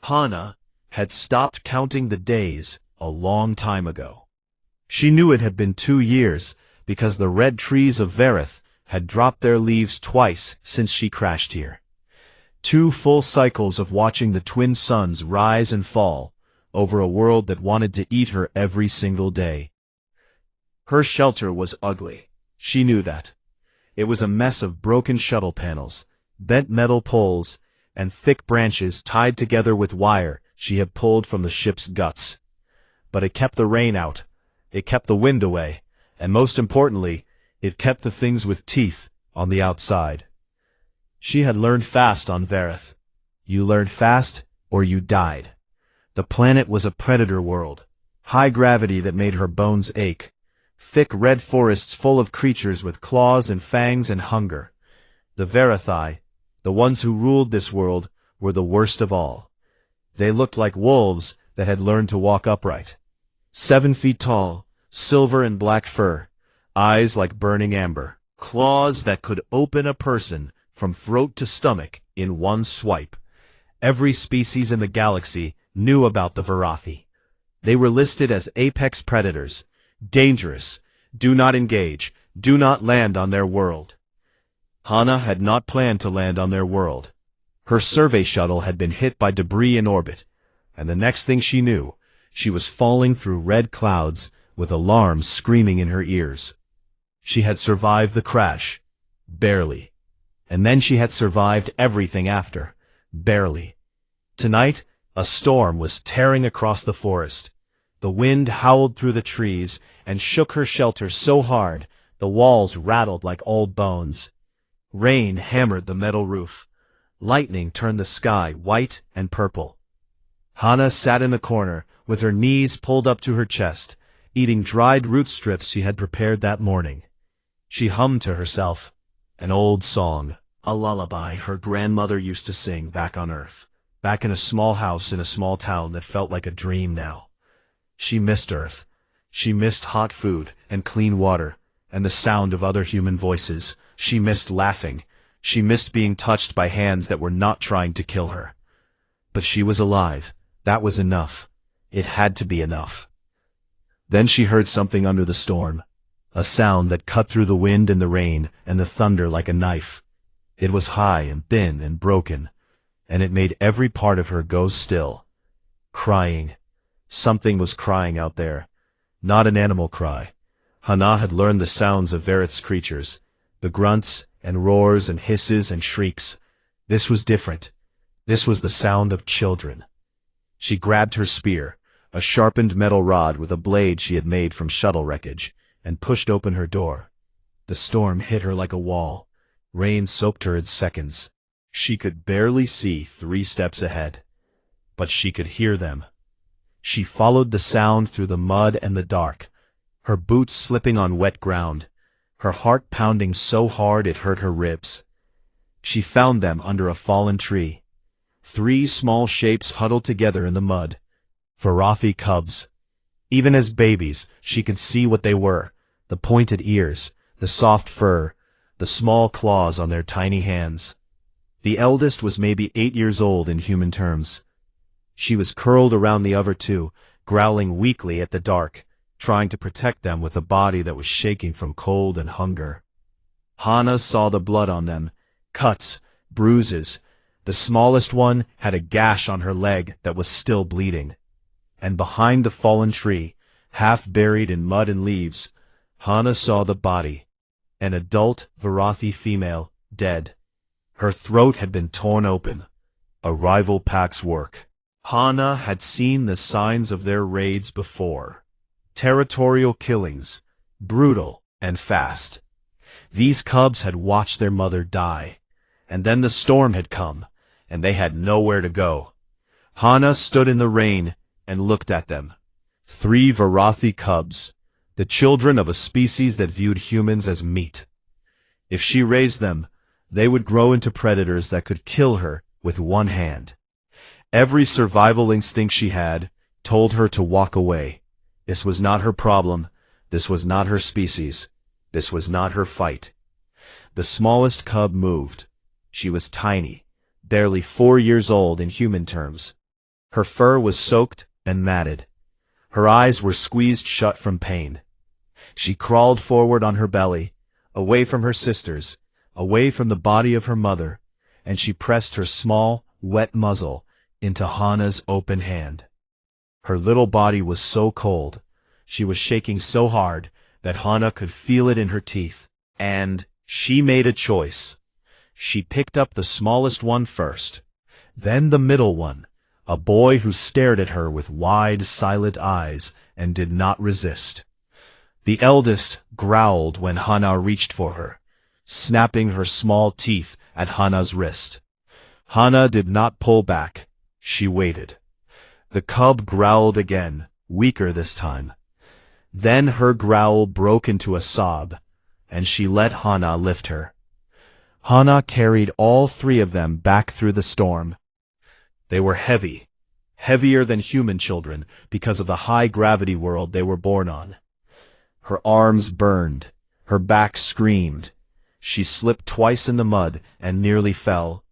Hana had stopped counting the days a long time ago. She knew it had been 2 years because the red trees of Verith had dropped their leaves twice since she crashed here. 2 full cycles of watching the twin suns rise and fall over a world that wanted to eat her every single day. Her shelter was ugly. She knew that. It was a mess of broken shuttle panels, bent metal poles, and thick branches tied together with wire she had pulled from the ship's guts. But it kept the rain out, it kept the wind away, and most importantly, it kept the things with teeth on the outside. She had learned fast on Verith. You learned fast, or you died. The planet was a predator world, high gravity that made her bones ache, thick red forests full of creatures with claws and fangs and hunger. The Verithi, the ones who ruled this world, were the worst of all. They looked like wolves that had learned to walk upright. 7 feet tall, silver and black fur, eyes like burning amber, claws that could open a person from throat to stomach in one swipe. Every species in the galaxy knew about the Verithi. They were listed as apex predators, dangerous, do not engage, do not land on their world. Hana had not planned to land on their world. Her survey shuttle had been hit by debris in orbit, and the next thing she knew, she was falling through red clouds with alarms screaming in her ears. She had survived the crash, barely. And then she had survived everything after, barely. Tonight, a storm was tearing across the forest. The wind howled through the trees and shook her shelter so hard the walls rattled like old bones. Rain hammered the metal roof. Lightning turned the sky white and purple. Hana sat in the corner with her knees pulled up to her chest, eating dried root strips she had prepared that morning. She hummed to herself, an old song, a lullaby her grandmother used to sing back on Earth, back in a small house in a small town that felt like a dream now. She missed Earth. She missed hot food and clean water and the sound of other human voices. She missed laughing. She missed being touched by hands that were not trying to kill her. But she was alive. That was enough. It had to be enough. Then she heard something under the storm, a sound that cut through the wind and the rain and the thunder like a knife. It was high and thin and broken, and it made every part of her go still. Crying. Something was crying out there. Not an animal cry. Hana had learned the sounds of Verith's creatures, the grunts and roars and hisses and shrieks. This was different. This was the sound of children. She grabbed her spear, a sharpened metal rod with a blade she had made from shuttle wreckage, and pushed open her door. The storm hit her like a wall. Rain soaked her in seconds. She could barely see 3 steps ahead, but she could hear them. She followed the sound through the mud and the dark, her boots slipping on wet ground, her heart pounding so hard it hurt her ribs. She found them under a fallen tree. 3 small shapes huddled together in the mud. Verithi cubs. Even as babies, she could see what they were, the pointed ears, the soft fur, the small claws on their tiny hands. The eldest was maybe 8 years old in human terms. She was curled around the other 2, growling weakly at the dark, trying to protect them with a body that was shaking from cold and hunger. Hana saw the blood on them, cuts, bruises. The smallest one had a gash on her leg that was still bleeding. And behind the fallen tree, half buried in mud and leaves, Hana saw the body, an adult Verithi female, dead. Her throat had been torn open, a rival pack's work. Hana had seen the signs of their raids before. Territorial killings, brutal and fast. These cubs had watched their mother die, and then the storm had come, and they had nowhere to go. Hana stood in the rain and looked at them. 3 Verithi cubs, the children of a species that viewed humans as meat. If she raised them, they would grow into predators that could kill her with one hand. Every survival instinct she had told her to walk away. This was not her problem. This was not her species. This was not her fight. The smallest cub moved. She was tiny, barely 4 years old in human terms. Her fur was soaked and matted. Her eyes were squeezed shut from pain. She crawled forward on her belly, away from her sisters, away from the body of her mother, and she pressed her small, wet muzzle into Hana's open hand. Her little body was so cold, she was shaking so hard that Hana could feel it in her teeth. And she made a choice. She picked up the smallest one first, then the middle one, a boy who stared at her with wide, silent eyes and did not resist. The eldest growled when Hana reached for her, snapping her small teeth at Hana's wrist. Hana did not pull back. She waited. The cub growled again, weaker this time. Then her growl broke into a sob, and she let Hana lift her. Hana carried all three of them back through the storm. They were heavy, heavier than human children because of the high-gravity world they were born on. Her arms burned, her back screamed. She slipped twice in the mud and nearly fell,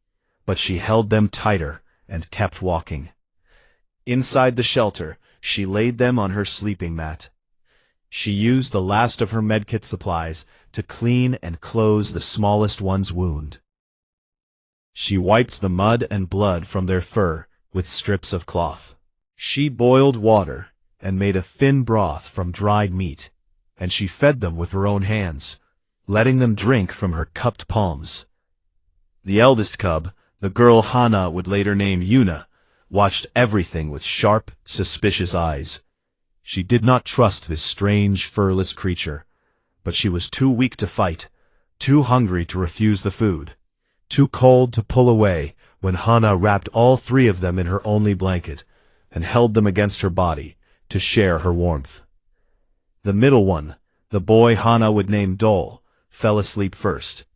but she held them tighter and kept walking. Inside the shelter, she laid them on her sleeping mat. She used the last of her medkit supplies to clean and close the smallest one's wound. She wiped the mud and blood from their fur with strips of cloth. She boiled water and made a thin broth from dried meat, and she fed them with her own hands, letting them drink from her cupped palms. The eldest cub, the girl Hana would later name Yuna, watched everything with sharp, suspicious eyes. She did not trust this strange, furless creature, but she was too weak to fight, too hungry to refuse the food, too cold to pull away when Hana wrapped all three of them in her only blanket and held them against her body to share her warmth. The middle one, the boy Hana would name Dole, fell asleep first.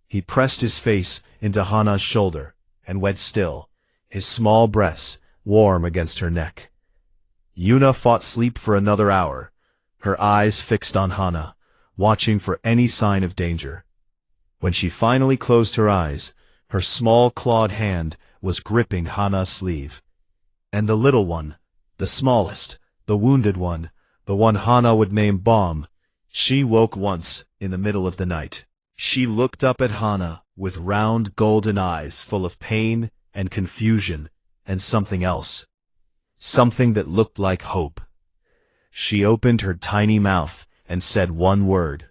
He pressed his face into Hana's shoulder and went still, his small breasts warm against her neck. Yuna fought sleep for another hour, her eyes fixed on Hana, watching for any sign of danger. When she finally closed her eyes, her small clawed hand was gripping Hana's sleeve. And the little one, the smallest, the wounded one, the one Hana would name Bomb, she woke once in the middle of the night. She looked up at Hana with round golden eyes full of pain and confusion and something else. Something that looked like hope. She opened her tiny mouth and said one word.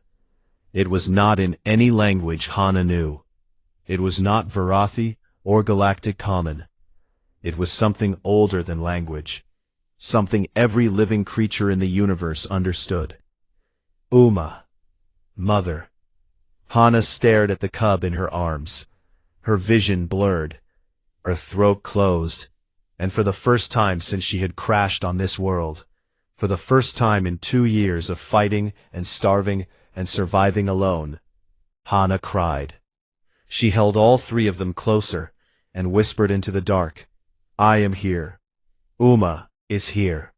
It was not in any language Hana knew. It was not Varathi or Galactic Common. It was something older than language, something every living creature in the universe understood. Uma. Mother. Hana stared at the cub in her arms. Her vision blurred, her throat closed, and for the first time since she had crashed on this world, for the first time in 2 years of fighting and starving and surviving alone, Hana cried. She held all three of them closer and whispered into the dark, I am here. Uma is here.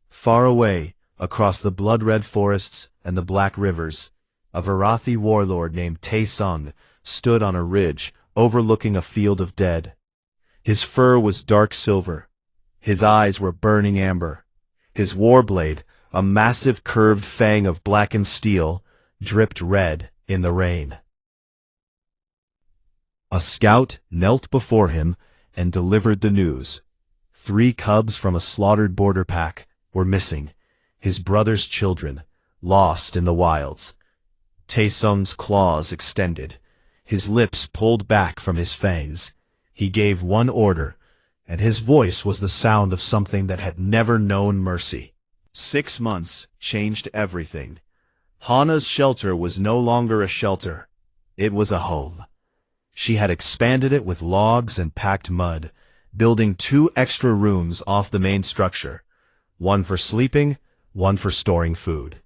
Far away, across the blood-red forests and the black rivers, a Varathi warlord named Tae-sung stood on a ridge overlooking a field of dead. His fur was dark silver. His eyes were burning amber. His war blade, a massive curved fang of blackened steel, dripped red in the rain. A scout knelt before him and delivered the news. 3 cubs from a slaughtered border pack were missing, his brother's children, lost in the wilds. Tae-sung's claws extended, his lips pulled back from his fangs. He gave one order, and his voice was the sound of something that had never known mercy. 6 months changed everything. Hana's shelter was no longer a shelter. It was a home. She had expanded it with logs and packed mud, building 2 extra rooms off the main structure, one for sleeping, one for storing food.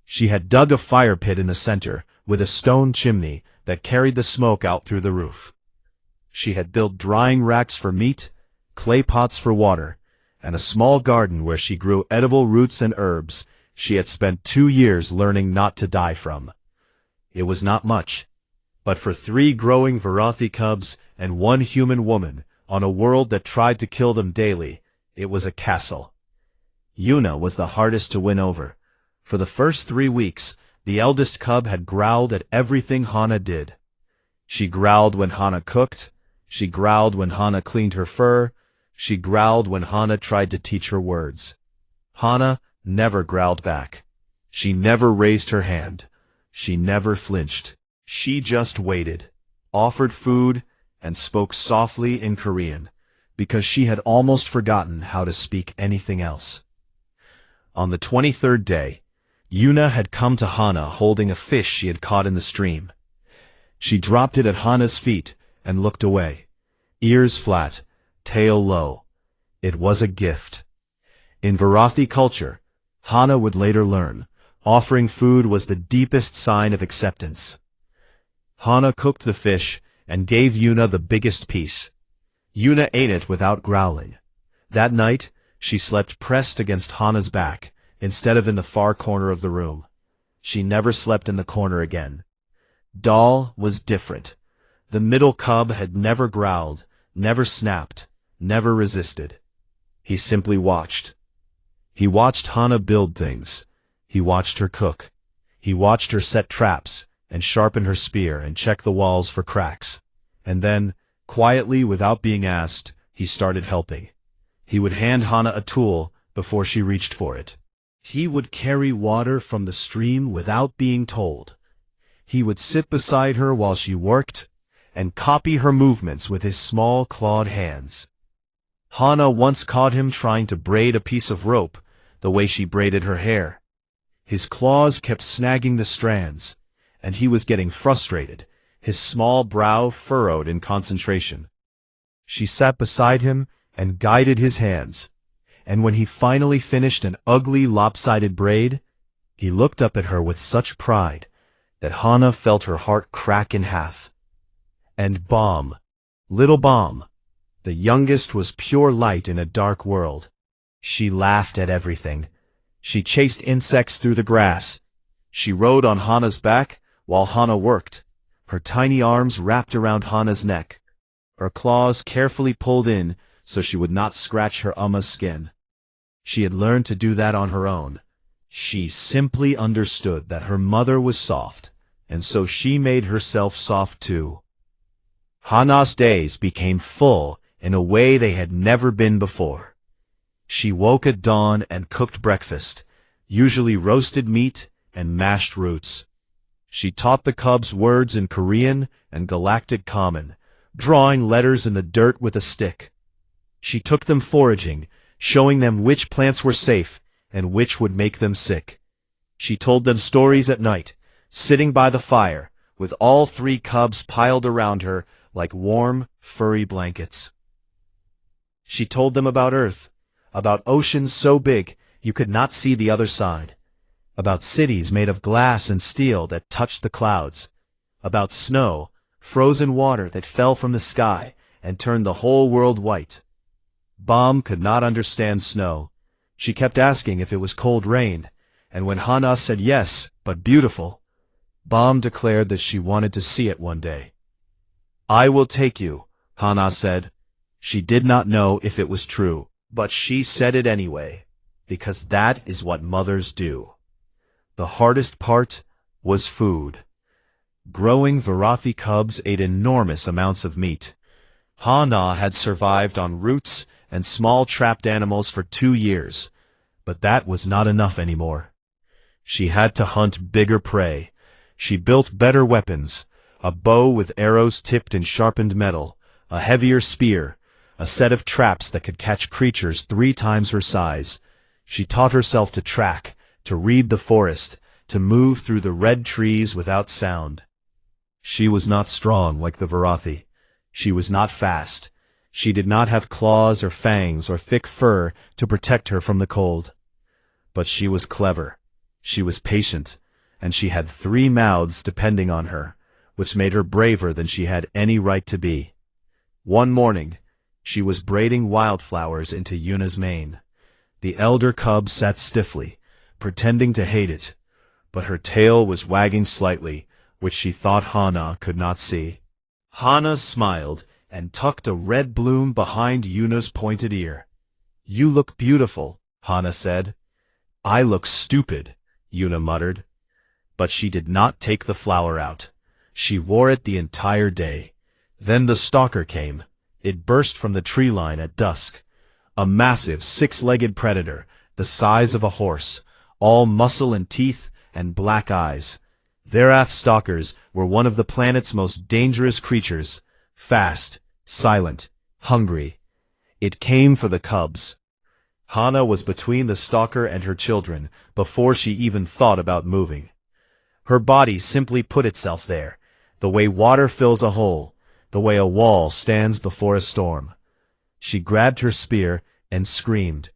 She had dug a fire pit in the center with a stone chimney that carried the smoke out through the roof. She had built drying racks for meat, clay pots for water, and a small garden where she grew edible roots and herbs she had spent 2 years learning not to die from. It was not much, but for 3 growing Varathi cubs and 1 human woman, on a world that tried to kill them daily. It was a castle. Yuna was the hardest to win over. For the first 3 weeks, the eldest cub had growled at everything Hana did. She growled when Hana cooked. She growled when Hana cleaned her fur. She growled when Hana tried to teach her words. Hana never growled back. She never raised her hand. She never flinched. She just waited, offered food, and spoke softly in Korean, because she had almost forgotten how to speak anything else. On the 23rd day, Yuna had come to Hana holding a fish she had caught in the stream. She dropped it at Hana's feet and looked away, ears flat, tail low. It was a gift. In Varathi culture, Hana would later learn, offering food was the deepest sign of acceptance. Hana cooked the fish and gave Yuna the biggest piece. Yuna ate it without growling. That night, she slept pressed against Hana's back, instead of in the far corner of the room. She never slept in the corner again. Dal was different. The middle cub had never growled, never snapped, never resisted. He simply watched. He watched Hana build things. He watched her cook. He watched her set traps and sharpen her spear and check the walls for cracks. And then, quietly without being asked, he started helping. He would hand Hana a tool before she reached for it. He would carry water from the stream without being told. He would sit beside her while she worked and copy her movements with his small clawed hands. Hana once caught him trying to braid a piece of rope the way she braided her hair. His claws kept snagging the strands, and he was getting frustrated, his small brow furrowed in concentration. She sat beside him and guided his hands, and when he finally finished an ugly lopsided braid, he looked up at her with such pride that Hana felt her heart crack in half. And Bomb, little Bomb, the youngest, was pure light in a dark world. She laughed at everything. She chased insects through the grass. She rode on Hana's back while Hana worked, her tiny arms wrapped around Hana's neck, her claws carefully pulled in so she would not scratch her Uma's skin. She had learned to do that on her own. She simply understood that her mother was soft, and so she made herself soft too. Hana's days became full in a way they had never been before. She woke at dawn and cooked breakfast, usually roasted meat and mashed roots. She taught the cubs words in Korean and Galactic Common, drawing letters in the dirt with a stick. She took them foraging, showing them which plants were safe and which would make them sick. She told them stories at night, sitting by the fire, with all 3 cubs piled around her like warm, furry blankets. She told them about Earth, about oceans so big you could not see the other side, about cities made of glass and steel that touched the clouds, about snow, frozen water that fell from the sky and turned the whole world white. Bomb could not understand snow. She kept asking if it was cold rain, and when Hana said yes, but beautiful, Bomb declared that she wanted to see it one day. "I will take you," Hana said. She did not know if it was true, but she said it anyway, because that is what mothers do. The hardest part was food. Growing Varathi cubs ate enormous amounts of meat. Hana had survived on roots and small trapped animals for 2 years, but that was not enough anymore. She had to hunt bigger prey. She built better weapons, a bow with arrows tipped in sharpened metal, a heavier spear, a set of traps that could catch creatures 3 times her size. She taught herself to track, to read the forest, to move through the red trees without sound. She was not strong like the Varathi. She was not fast. She did not have claws or fangs or thick fur to protect her from the cold. But she was clever. She was patient, and she had 3 mouths depending on her, which made her braver than she had any right to be. One morning, she was braiding wildflowers into Yuna's mane. The elder cub sat stiffly, pretending to hate it, but her tail was wagging slightly, which she thought Hana could not see. Hana smiled and tucked a red bloom behind Yuna's pointed ear. "You look beautiful," Hana said. "I look stupid," Yuna muttered. But she did not take the flower out. She wore it the entire day. Then the stalker came. It burst from the tree line at dusk. A massive six-legged predator, the size of a horse, all muscle and teeth and black eyes. Verath stalkers were one of the planet's most dangerous creatures, fast, silent, hungry. It came for the cubs. Hana was between the stalker and her children before she even thought about moving. Her body simply put itself there, the way water fills a hole, the way a wall stands before a storm. She grabbed her spear and screamed.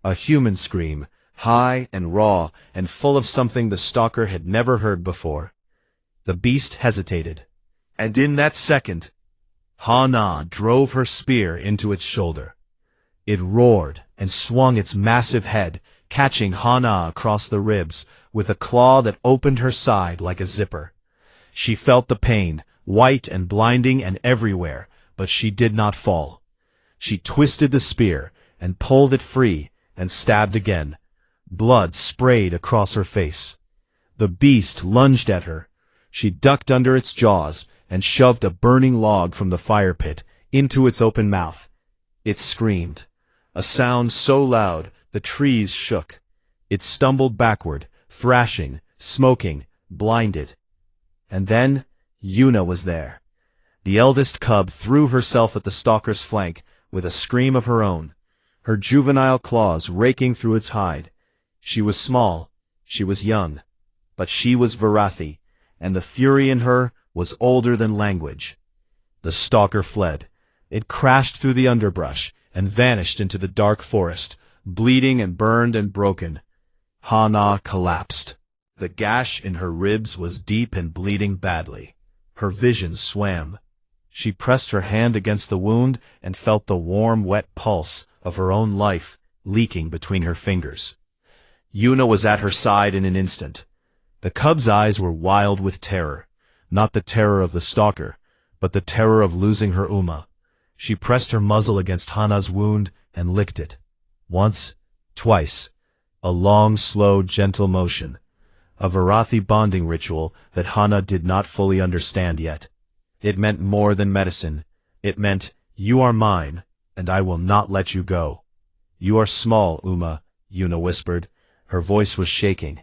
A human scream, high and raw and full of something the stalker had never heard before. The beast hesitated, and in that second, Hana drove her spear into its shoulder. It roared and swung its massive head, catching Hana across the ribs with a claw that opened her side like a zipper. She felt the pain, white and blinding and everywhere, but she did not fall. She twisted the spear and pulled it free and stabbed again. Blood sprayed across her face. The beast lunged at her. She ducked under its jaws and shoved a burning log from the fire pit into its open mouth. It screamed, a sound so loud the trees shook. It stumbled backward, thrashing, smoking, blinded. And then Yuna was there. The eldest cub threw herself at the stalker's flank with a scream of her own, her juvenile claws raking through its hide. She was small, she was young, but she was Varathi, and the fury in her was older than language. The stalker fled. It crashed through the underbrush and vanished into the dark forest, bleeding and burned and broken. Hana collapsed. The gash in her ribs was deep and bleeding badly. Her vision swam. She pressed her hand against the wound and felt the warm, wet pulse of her own life leaking between her fingers. Yuna was at her side in an instant. The cub's eyes were wild with terror, not the terror of the stalker, but the terror of losing her Uma. She pressed her muzzle against Hana's wound and licked it. Once, twice, a long, slow, gentle motion, a Varathi bonding ritual that Hana did not fully understand yet. It meant more than medicine. It meant, "You are mine, and I will not let you go." "You are small, Uma," Yuna whispered. Her voice was shaking.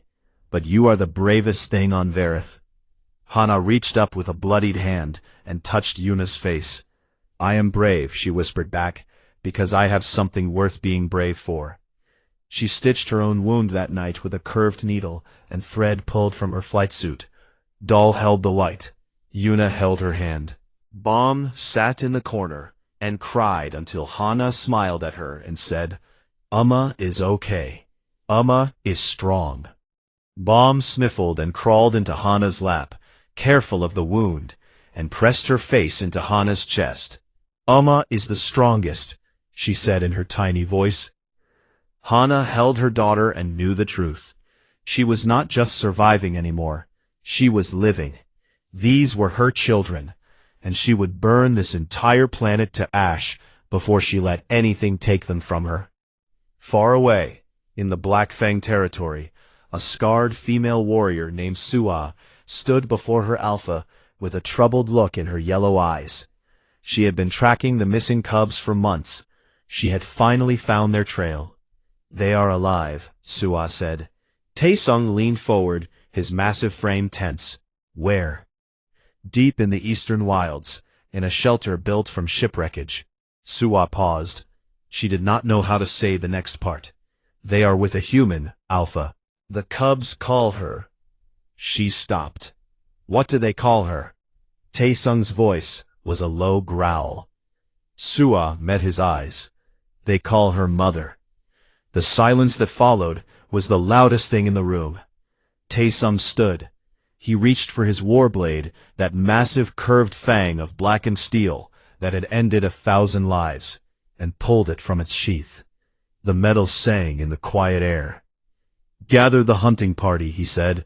"But you are the bravest thing on Verith." Hana reached up with a bloodied hand and touched Yuna's face. "I am brave," she whispered back, "because I have something worth being brave for." She stitched her own wound that night with a curved needle and thread pulled from her flight suit. Doll held the light. Yuna held her hand. Bomb sat in the corner and cried until Hana smiled at her and said, "Uma is okay. Uma is strong." Bomb sniffled and crawled into Hana's lap, careful of the wound, and pressed her face into Hana's chest. "Uma is the strongest," she said in her tiny voice. Hana held her daughter and knew the truth. She was not just surviving anymore. She was living. These were her children, and she would burn this entire planet to ash before she let anything take them from her. Far away, in the Black Fang territory, a scarred female warrior named Sua stood before her alpha with a troubled look in her yellow eyes. She had been tracking the missing cubs for months. She had finally found their trail. "They are alive," Sua said. Taesung leaned forward, his massive frame tense. "Where?" "Deep in the eastern wilds, in a shelter built from shipwreckage." Sua paused. She did not know how to say the next part. "They are with a human, Alpha. The cubs call her." She stopped. "What do they call her?" Taesung's voice was a low growl. Sua met his eyes. "They call her Mother." The silence that followed was the loudest thing in the room. Taesung stood. He reached for his war blade, that massive curved fang of blackened steel that had ended 1,000 lives, and pulled it from its sheath. The metal sang in the quiet air. "Gather the hunting party," he said.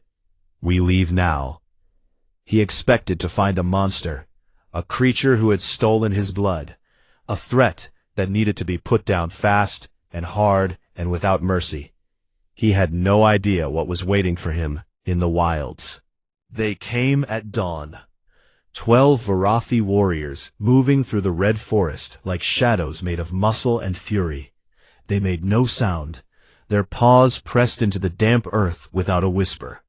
"We leave now." He expected to find a monster, a creature who had stolen his blood, a threat that needed to be put down fast and hard and without mercy. He had no idea what was waiting for him in the wilds. They came at dawn. 12 Varathi warriors moving through the red forest like shadows made of muscle and fury. They made no sound. Their paws pressed into the damp earth without a whisper.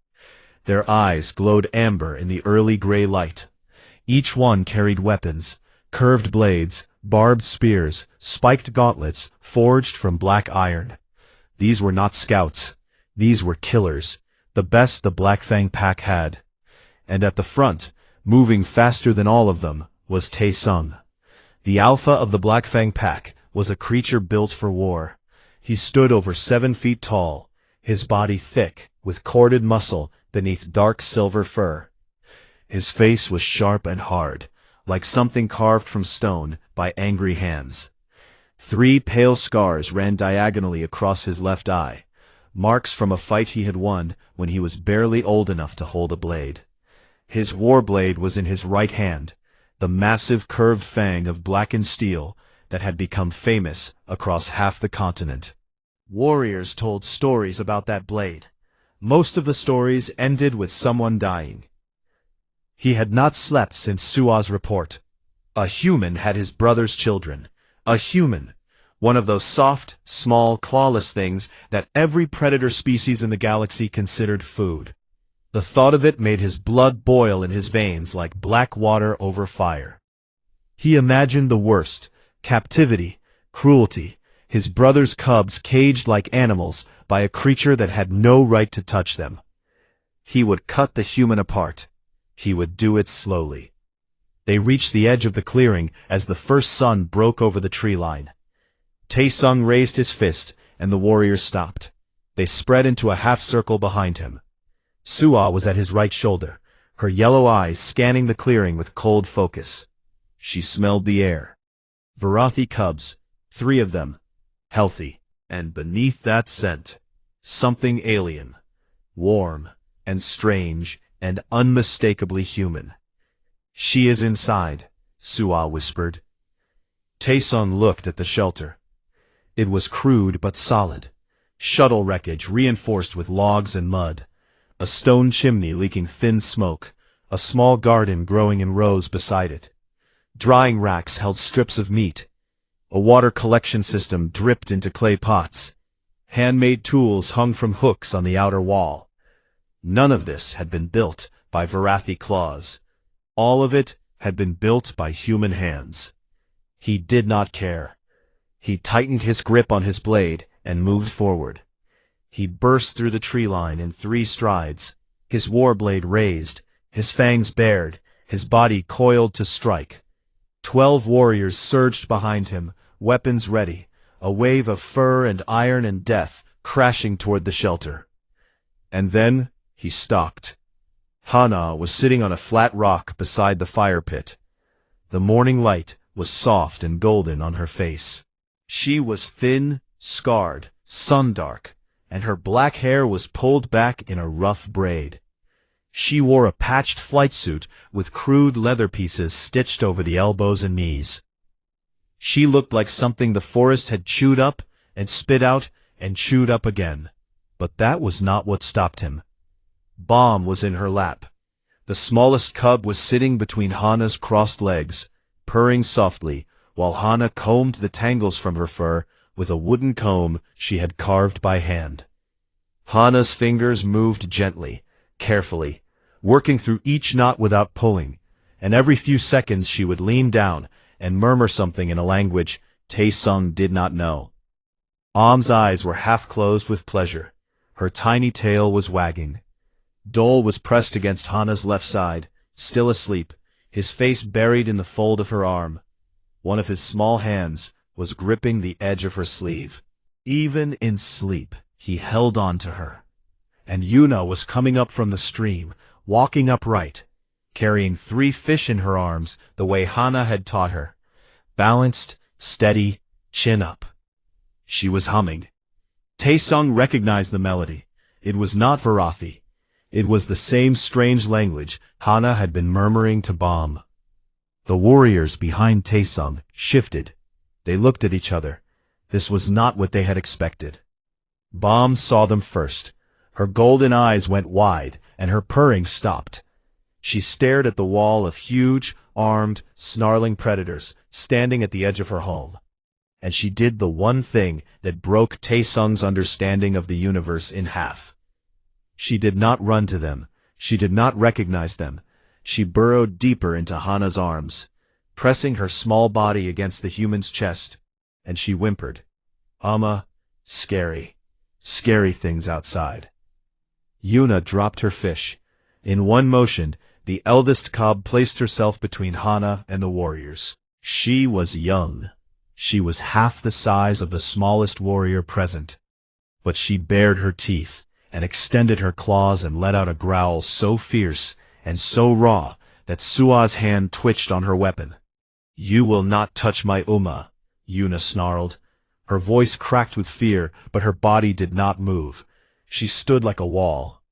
Their eyes glowed amber in the early gray light. Each one carried weapons, curved blades, barbed spears, spiked gauntlets forged from black iron. These were not scouts. These were killers, the best the Black Fang pack had. And at the front, moving faster than all of them, was Tae Sung. The alpha of the Black Fang pack was a creature built for war. He stood over 7 feet tall, his body thick, with corded muscle beneath dark silver fur. His face was sharp and hard, like something carved from stone by angry hands. 3 pale scars ran diagonally across his left eye, marks from a fight he had won when he was barely old enough to hold a blade. His war blade was in his right hand, the massive curved fang of blackened steel that had become famous across half the continent. Warriors told stories about that blade. Most of the stories ended with someone dying. He had not slept since Sua's report. A human had his brother's children. A human. One of those soft, small, clawless things that every predator species in the galaxy considered food. The thought of it made his blood boil in his veins like black water over fire. He imagined the worst: captivity, cruelty, his brother's cubs caged like animals by a creature that had no right to touch them. He would cut the human apart. He would do it slowly. They reached the edge of the clearing as the first sun broke over the tree line. Tae Sung raised his fist, and the warriors stopped. They spread into a half-circle behind him. Sua was at his right shoulder, her yellow eyes scanning the clearing with cold focus. She smelled the air. Varathi cubs, 3 of them, healthy, and beneath that scent, something alien, warm, and strange, and unmistakably human. "She is inside," Sua whispered. Tae Sung looked at the shelter. It was crude but solid. Shuttle wreckage reinforced with logs and mud. A stone chimney leaking thin smoke. A small garden growing in rows beside it. Drying racks held strips of meat. A water collection system dripped into clay pots. Handmade tools hung from hooks on the outer wall. None of this had been built by Varathi claws. All of it had been built by human hands. He did not care. He tightened his grip on his blade and moved forward. He burst through the tree line in 3 strides, his war blade raised, his fangs bared, his body coiled to strike. 12 warriors surged behind him, weapons ready, a wave of fur and iron and death crashing toward the shelter. And then he stopped. Hana was sitting on a flat rock beside the fire pit. The morning light was soft and golden on her face. She was thin, scarred, sun-dark, and her black hair was pulled back in a rough braid. She wore a patched flight suit with crude leather pieces stitched over the elbows and knees. She looked like something the forest had chewed up and spit out and chewed up again. But that was not what stopped him. Bomb was in her lap. The smallest cub was sitting between Hana's crossed legs, purring softly, while Hana combed the tangles from her fur with a wooden comb she had carved by hand. Hana's fingers moved gently, carefully, working through each knot without pulling, and every few seconds she would lean down and murmur something in a language Tae Sung did not know. Am's eyes were half closed with pleasure. Her tiny tail was wagging. Dole was pressed against Hana's left side, still asleep, his face buried in the fold of her arm. One of his small hands was gripping the edge of her sleeve. Even in sleep, he held on to her. And Yuna was coming up from the stream, walking upright, carrying 3 fish in her arms the way Hana had taught her. Balanced, steady, chin up. She was humming. Tae Sung recognized the melody. It was not Varathi. It was the same strange language Hana had been murmuring to Bomb. The warriors behind Taesung shifted. They looked at each other. This was not what they had expected. Bomb saw them first. Her golden eyes went wide, and her purring stopped. She stared at the wall of huge, armed, snarling predators standing at the edge of her home. And she did the one thing that broke Taesung's understanding of the universe in half. She did not run to them. She did not recognize them. She burrowed deeper into Hana's arms, pressing her small body against the human's chest, and she whimpered, scary, scary things outside." Yuna dropped her fish. In one motion, the eldest cub placed herself between Hana and the warriors. She was young. She was half the size of the smallest warrior present. But she bared her teeth, and extended her claws and let out a growl so fierce and so raw that Sua's hand twitched on her weapon. "You will not touch my Uma," Yuna snarled. Her voice cracked with fear, but her body did not move. She stood like a wall.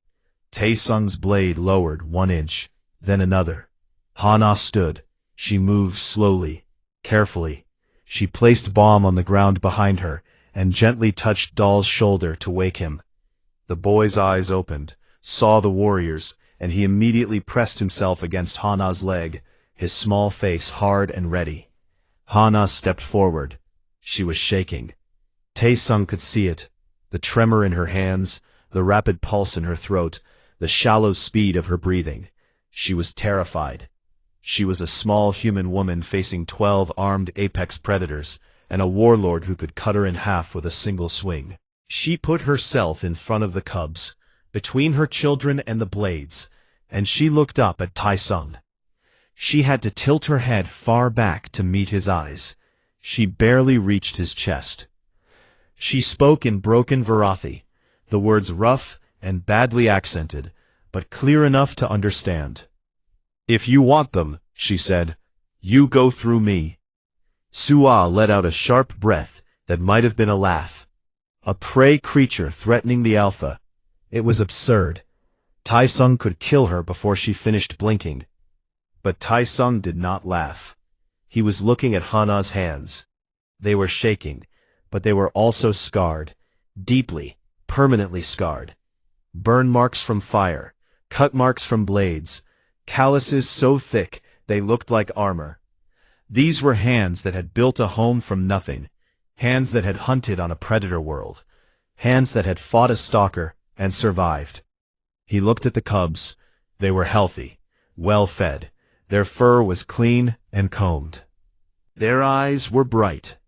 Taesung's blade lowered 1 inch, then another. Hana stood. She moved slowly, carefully. She placed Bomb on the ground behind her, and gently touched Dahl's shoulder to wake him. The boy's eyes opened, saw the warriors, and he immediately pressed himself against Hana's leg, his small face hard and ready. Hana stepped forward. She was shaking. Taesung could see it, the tremor in her hands, the rapid pulse in her throat, the shallow speed of her breathing. She was terrified. She was a small human woman facing 12 armed apex predators, and a warlord who could cut her in half with a single swing. She put herself in front of the cubs, between her children and the blades, and she looked up at Taesung. She had to tilt her head far back to meet his eyes. She barely reached his chest. She spoke in broken Varathi, the words rough and badly accented, but clear enough to understand. "If you want them," she said, "you go through me." Sua let out a sharp breath that might have been a laugh. A prey creature threatening the alpha. It was absurd. Taesung could kill her before she finished blinking. But Taesung did not laugh. He was looking at Hana's hands. They were shaking, but they were also scarred, deeply, permanently scarred. Burn marks from fire, cut marks from blades, calluses so thick they looked like armor. These were hands that had built a home from nothing, hands that had hunted on a predator world, hands that had fought a stalker and survived. He looked at the cubs. They were healthy, well-fed. Their fur was clean and combed. Their eyes were bright.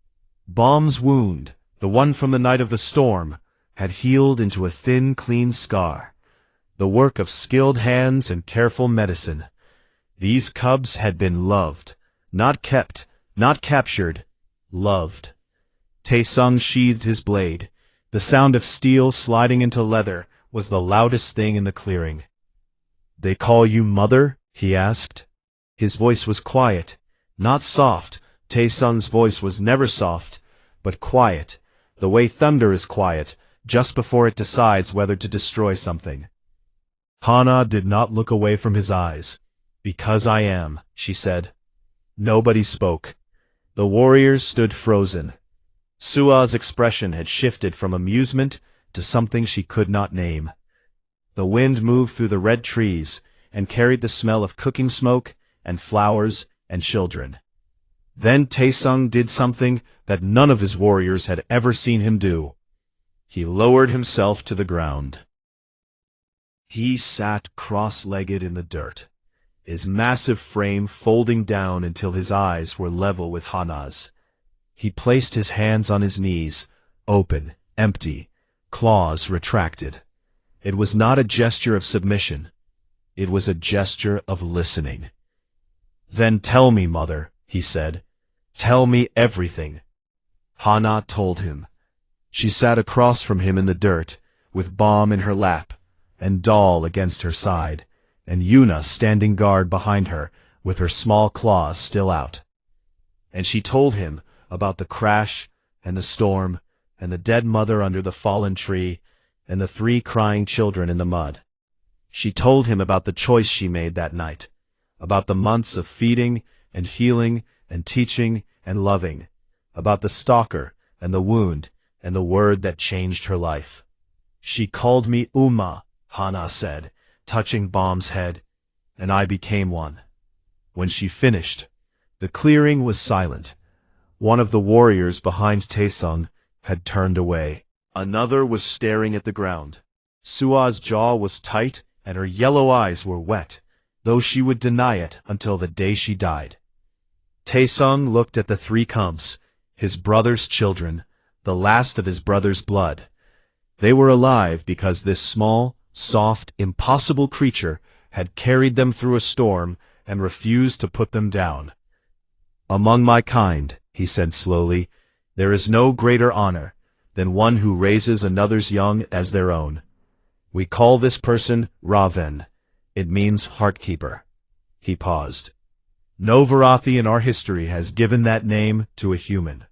Bomb's wound, the one from the night of the storm, had healed into a thin, clean scar, the work of skilled hands and careful medicine. These cubs had been loved, not kept, not captured, loved. Taesung sheathed his blade. The sound of steel sliding into leather was the loudest thing in the clearing. "They call you mother?" he asked. His voice was quiet, not soft. Taesung's voice was never soft, but quiet, the way thunder is quiet, just before it decides whether to destroy something. Hana did not look away from his eyes. "Because I am," she said. Nobody spoke. The warriors stood frozen. Sua's expression had shifted from amusement to something she could not name. The wind moved through the red trees and carried the smell of cooking smoke and flowers and children. Then Taesung did something that none of his warriors had ever seen him do. He lowered himself to the ground. He sat cross-legged in the dirt, his massive frame folding down until his eyes were level with Hana's. He placed his hands on his knees, open, empty, claws retracted. It was not a gesture of submission. It was a gesture of listening. "Then tell me, mother," he said. "Tell me everything." Hana told him. She sat across from him in the dirt, with Bomb in her lap, and Dahl against her side, and Yuna standing guard behind her, with her small claws still out. And she told him about the crash, and the storm, and the dead mother under the fallen tree, and the 3 crying children in the mud. She told him about the choice she made that night, about the months of feeding and healing and teaching and loving, about the stalker and the wound and the word that changed her life. She called me Uma, Hana said, touching Bomb's head, and I became one. When she finished, the clearing was silent. One of the warriors behind Taesung had turned away. Another was staring at the ground. Sua's jaw was tight and her yellow eyes were wet, though she would deny it until the day she died. Taesung looked at the three cubs, his brother's children, the last of his brother's blood. They were alive because this small, soft, impossible creature had carried them through a storm and refused to put them down. Among my kind, he said slowly, there is no greater honor than one who raises another's young as their own. We call this person Raven. It means heartkeeper. He paused. No Varathi in our history has given that name to a human.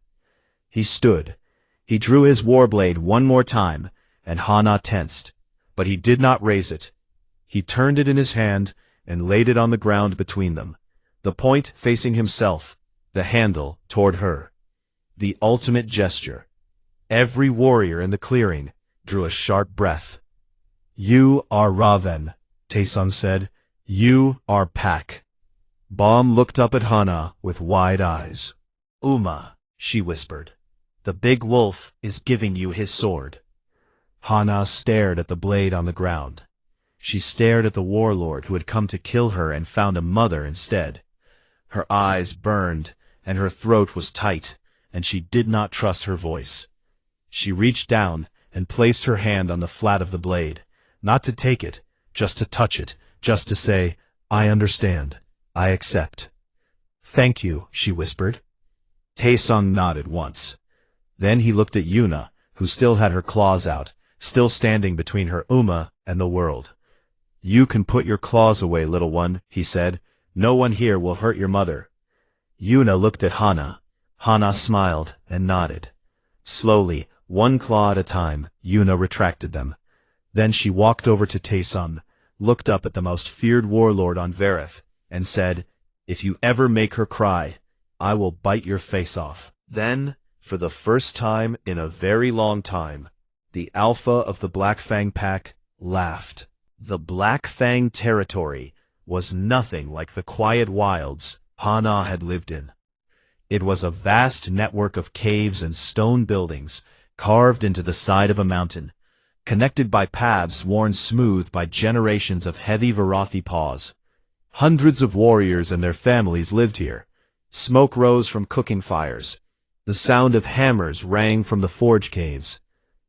He stood. He drew his warblade one more time, and Hana tensed, but he did not raise it. He turned it in his hand and laid it on the ground between them, the point facing himself, the handle toward her. The ultimate gesture. Every warrior in the clearing drew a sharp breath. You are Raven, Taesung said. You are Pack. Bomb looked up at Hana with wide eyes. Uma, she whispered. The big wolf is giving you his sword. Hana stared at the blade on the ground. She stared at the warlord who had come to kill her and found a mother instead. Her eyes burned, and her throat was tight, and she did not trust her voice. She reached down and placed her hand on the flat of the blade, not to take it, just to touch it, just to say, I understand, I accept. Thank you, she whispered. Taesung nodded once. Then he looked at Yuna, who still had her claws out, still standing between her Uma and the world. You can put your claws away, little one, he said. No one here will hurt your mother. Yuna looked at Hana. Hana smiled and nodded. Slowly, one claw at a time, Yuna retracted them. Then she walked over to Taesung, looked up at the most feared warlord on Verith, and said, If you ever make her cry, I will bite your face off. Then, for the first time in a very long time, the Alpha of the Black Fang Pack laughed. The Black Fang territory was nothing like the quiet wilds Hana had lived in. It was a vast network of caves and stone buildings carved into the side of a mountain, connected by paths worn smooth by generations of heavy Varathi paws. Hundreds of warriors and their families lived here. Smoke rose from cooking fires. The sound of hammers rang from the forge caves.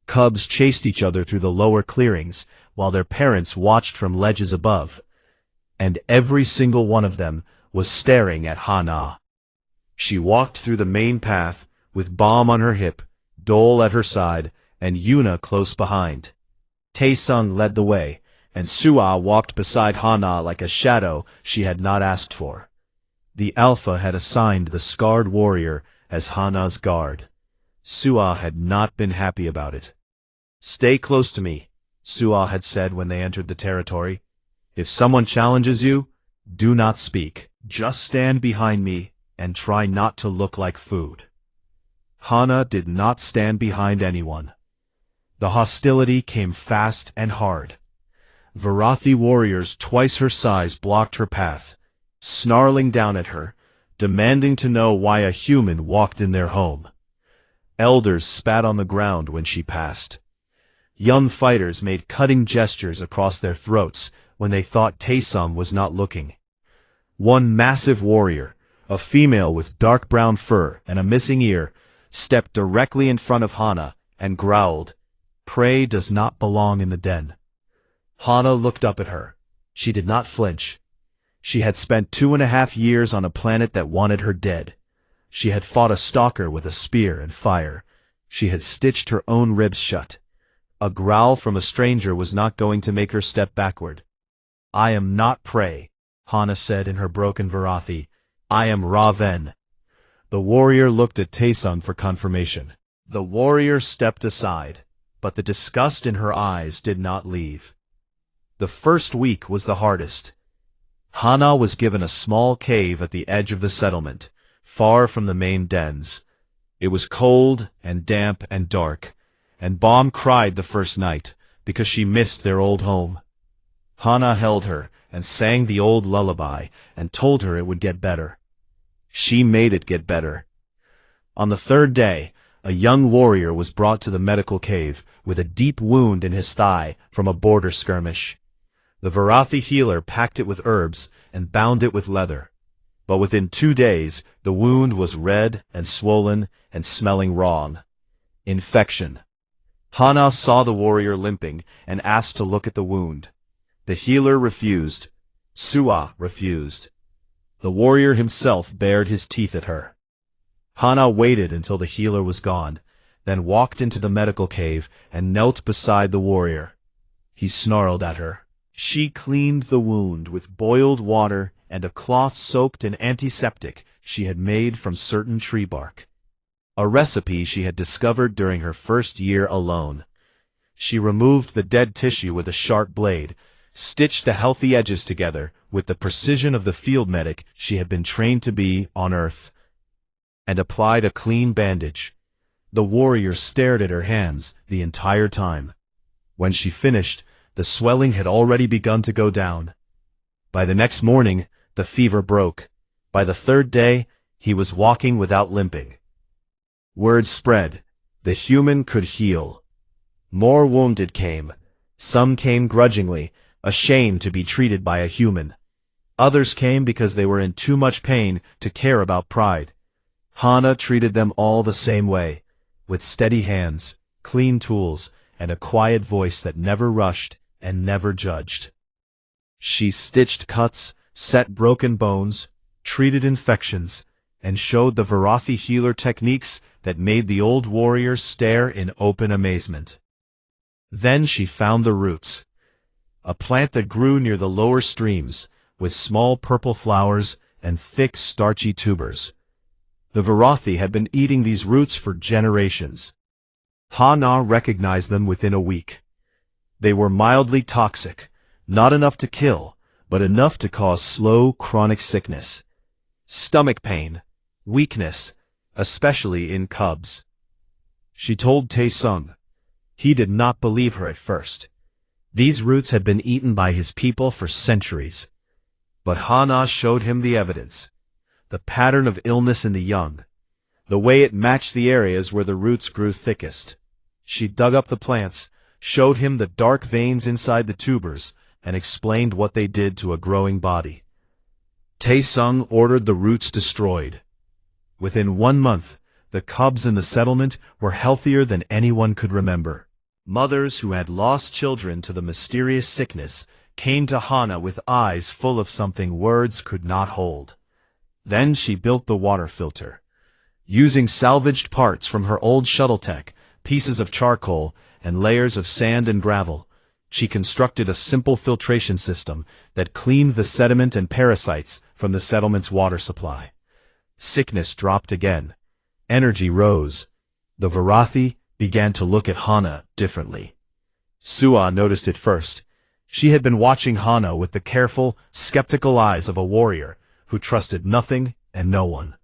Cubs chased each other through the lower clearings, while their parents watched from ledges above. And every single one of them was staring at Hana. She walked through the main path, with Bomb on her hip, Dole at her side, and Yuna close behind. Taesung led the way, and Sua walked beside Hana like a shadow she had not asked for. The Alpha had assigned the scarred warrior as Hana's guard. Sua had not been happy about it. Stay close to me, Sua had said when they entered the territory. If someone challenges you, do not speak. Just stand behind me and try not to look like food. Hana did not stand behind anyone. The hostility came fast and hard. Varathi warriors twice her size blocked her path, snarling down at her, demanding to know why a human walked in their home. Elders spat on the ground when she passed. Young fighters made cutting gestures across their throats when they thought Taesung was not looking. One massive warrior, a female with dark brown fur and a missing ear, stepped directly in front of Hana and growled, "Prey does not belong in the den." Hana looked up at her. She did not flinch. She had spent 2.5 years on a planet that wanted her dead. She had fought a stalker with a spear and fire. She had stitched her own ribs shut. A growl from a stranger was not going to make her step backward. "I am not prey," Hana said in her broken Varathi. "I am Raven." The warrior looked at Taesung for confirmation. The warrior stepped aside, but the disgust in her eyes did not leave. The first week was the hardest. Hana was given a small cave at the edge of the settlement, far from the main dens. It was cold and damp and dark, and Bomb cried the first night because she missed their old home. Hana held her and sang the old lullaby and told her it would get better. She made it get better. On the third day, a young warrior was brought to the medical cave with a deep wound in his thigh from a border skirmish. The Varathi healer packed it with herbs and bound it with leather. But within 2 days, the wound was red and swollen and smelling wrong. Infection. Hana saw the warrior limping and asked to look at the wound. The healer refused. Su'a refused. The warrior himself bared his teeth at her. Hana waited until the healer was gone, then walked into the medical cave and knelt beside the warrior. He snarled at her. She cleaned the wound with boiled water and a cloth soaked in antiseptic she had made from certain tree bark. A recipe she had discovered during her first year alone. She removed the dead tissue with a sharp blade, stitched the healthy edges together with the precision of the field medic she had been trained to be on Earth, and applied a clean bandage. The warrior stared at her hands the entire time. When she finished, the swelling had already begun to go down. By the next morning, the fever broke. By the third day, he was walking without limping. Word spread. The human could heal. More wounded came. Some came grudgingly, ashamed to be treated by a human. Others came because they were in too much pain to care about pride. Hana treated them all the same way, with steady hands, clean tools, and a quiet voice that never rushed and never judged. She stitched cuts, set broken bones, treated infections, and showed the Varathi healer techniques that made the old warrior stare in open amazement. Then she found the roots. A plant that grew near the lower streams, with small purple flowers and thick starchy tubers. The Varathi had been eating these roots for generations. Hana recognized them within a week. They were mildly toxic, not enough to kill, but enough to cause slow chronic sickness. Stomach pain, weakness, especially in cubs. She told Tae-sung. He did not believe her at first. These roots had been eaten by his people for centuries. But Hana showed him the evidence. The pattern of illness in the young. The way it matched the areas where the roots grew thickest. She dug up the plants, showed him the dark veins inside the tubers, and explained what they did to a growing body. Tae-sung ordered the roots destroyed. Within 1 month, the cubs in the settlement were healthier than anyone could remember. Mothers who had lost children to the mysterious sickness came to Hana with eyes full of something words could not hold. Then she built the water filter. Using salvaged parts from her old shuttle tech, pieces of charcoal, and layers of sand and gravel, she constructed a simple filtration system that cleaned the sediment and parasites from the settlement's water supply. Sickness dropped again. Energy rose. The Varathi began to look at Hana differently. Su'a noticed it first. She had been watching Hana with the careful, skeptical eyes of a warrior who trusted nothing and no one.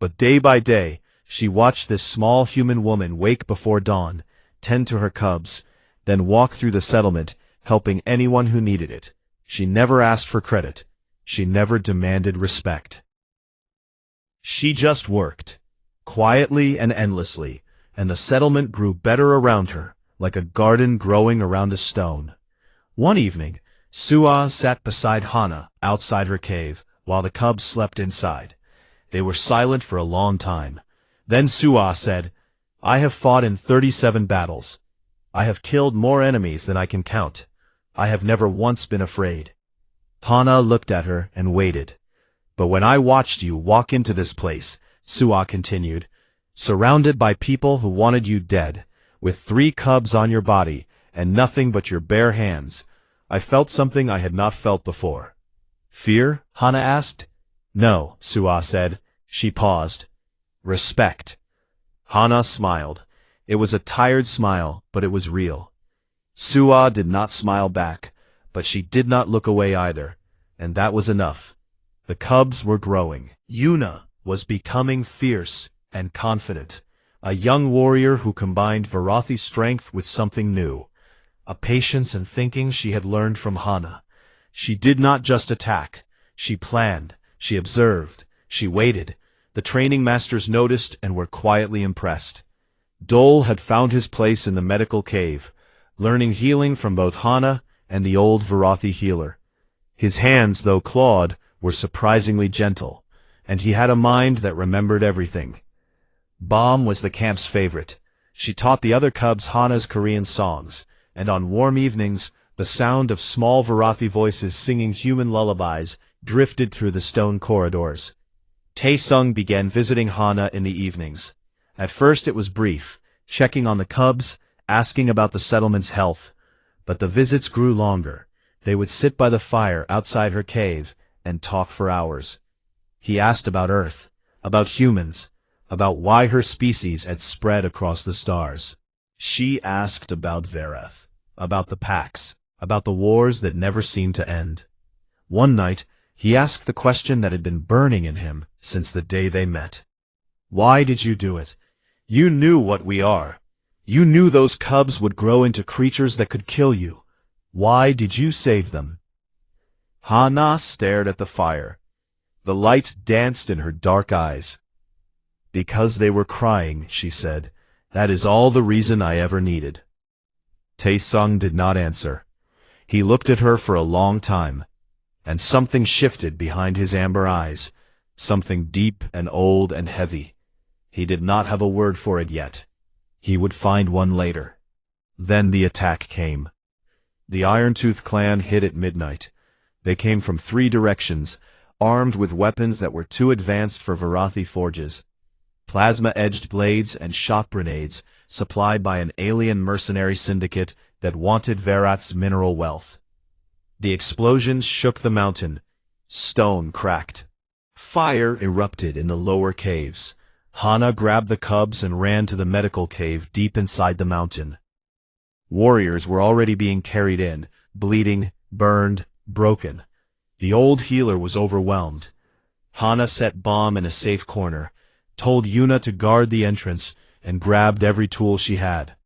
But day by day, she watched this small human woman wake before dawn, tend to her cubs, then walk through the settlement, helping anyone who needed it. She never asked for credit. She never demanded respect. She just worked, quietly and endlessly, and the settlement grew better around her, like a garden growing around a stone. One evening, Su'a sat beside Hana outside her cave, while the cubs slept inside. They were silent for a long time. Then Su'a said, "I have fought in 37 battles. I have killed more enemies than I can count. I have never once been afraid." Hana looked at her and waited. "But when I watched you walk into this place," Su'a continued, "surrounded by people who wanted you dead, with 3 cubs on your body, and nothing but your bare hands, I felt something I had not felt before." "Fear?" Hana asked. "No," Su'a said. She paused. "Respect." Hana smiled. It was a tired smile, but it was real. Su'a did not smile back, but she did not look away either, and that was enough. The cubs were growing. Yuna was becoming fierce and confident, a young warrior who combined Varathi's strength with something new, a patience and thinking she had learned from Hana. She did not just attack. She planned, she observed, she waited. The training masters noticed and were quietly impressed. Dol had found his place in the medical cave, learning healing from both Hana and the old Varathi healer. His hands, though clawed, were surprisingly gentle, and he had a mind that remembered everything. Bomb was the camp's favorite. She taught the other cubs Hana's Korean songs, and on warm evenings, the sound of small Varathi voices singing human lullabies drifted through the stone corridors. Taesung began visiting Hana in the evenings. At first it was brief, checking on the cubs, asking about the settlement's health. But the visits grew longer. They would sit by the fire outside her cave and talk for hours. He asked about Earth, about humans, about why her species had spread across the stars. She asked about Vareth, about the packs, about the wars that never seemed to end. One night, he asked the question that had been burning in him since the day they met. Why did you do it? You knew what we are. You knew those cubs would grow into creatures that could kill you. Why did you save them? Hana stared at the fire. The light danced in her dark eyes. Because they were crying, she said. That is all the reason I ever needed. Taesung did not answer. He looked at her for a long time, and something shifted behind his amber eyes, something deep and old and heavy. He did not have a word for it yet. He would find one later. Then the attack came. The Iron-Tooth clan hit at midnight. They came from 3 directions, armed with weapons that were too advanced for Varathi forges. Plasma-edged blades and shot grenades, supplied by an alien mercenary syndicate that wanted Varat's mineral wealth. The explosions shook the mountain. Stone cracked. Fire erupted in the lower caves. Hana grabbed the cubs and ran to the medical cave deep inside the mountain. Warriors were already being carried in, bleeding, burned, broken. The old healer was overwhelmed. Hana set Bomb in a safe corner, told Yuna to guard the entrance, and grabbed every tool she had.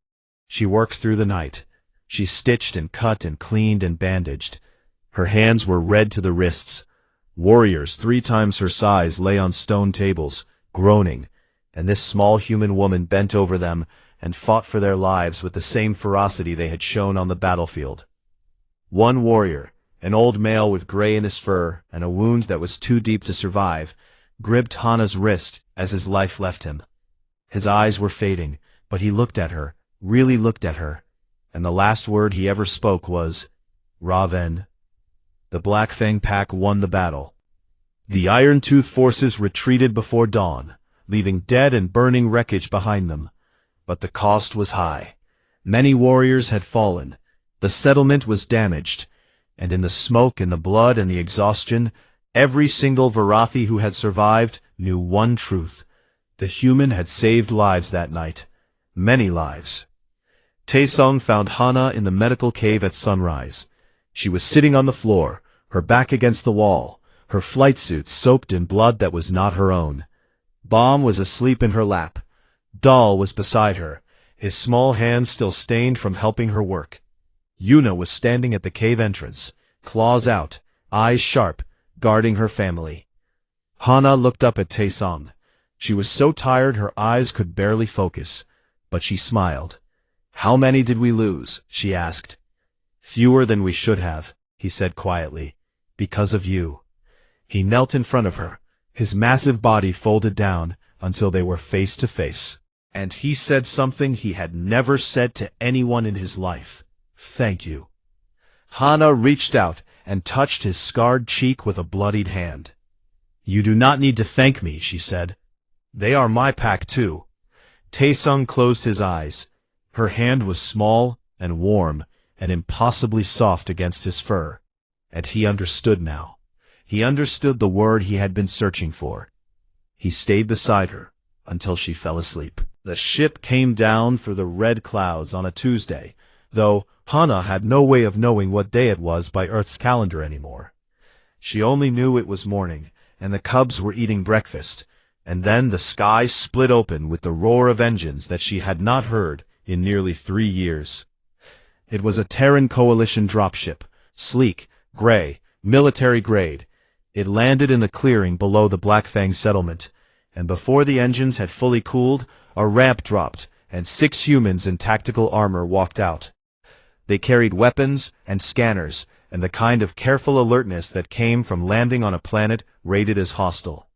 She worked through the night. She stitched and cut and cleaned and bandaged. Her hands were red to the wrists. Warriors 3 times her size lay on stone tables, groaning, and this small human woman bent over them and fought for their lives with the same ferocity they had shown on the battlefield. One warrior, an old male with gray in his fur and a wound that was too deep to survive, gripped Hana's wrist as his life left him. His eyes were fading, but he looked at her, really looked at her, and the last word he ever spoke was, Raven. The Black Fang pack won the battle. The Iron-Tooth forces retreated before dawn, leaving dead and burning wreckage behind them. But the cost was high. Many warriors had fallen. The settlement was damaged, and in the smoke and the blood and the exhaustion, every single Varathi who had survived knew one truth. The human had saved lives that night. Many lives. Taesung found Hana in the medical cave at sunrise. She was sitting on the floor, her back against the wall, her flight suit soaked in blood that was not her own. Bomb was asleep in her lap. Dal was beside her, his small hands still stained from helping her work. Yuna was standing at the cave entrance, claws out, eyes sharp, guarding her family. Hana looked up at Taesung. She was so tired her eyes could barely focus, but she smiled. How many did we lose? She asked. Fewer than we should have, he said quietly, because of you. He knelt in front of her, his massive body folded down until they were face to face. And he said something he had never said to anyone in his life. Thank you. Hana reached out and touched his scarred cheek with a bloodied hand. You do not need to thank me, she said. They are my pack too. Taesung closed his eyes. Her hand was small and warm and impossibly soft against his fur. And he understood now. He understood the word he had been searching for. He stayed beside her until she fell asleep. The ship came down through the red clouds on a Tuesday, though Hana had no way of knowing what day it was by Earth's calendar anymore. She only knew it was morning, and the cubs were eating breakfast, and then the sky split open with the roar of engines that she had not heard in nearly 3 years. It was a Terran Coalition dropship, sleek, gray, military grade. It landed in the clearing below the Blackfang settlement, and before the engines had fully cooled, a ramp dropped, and 6 humans in tactical armor walked out. They carried weapons and scanners, and the kind of careful alertness that came from landing on a planet rated as hostile.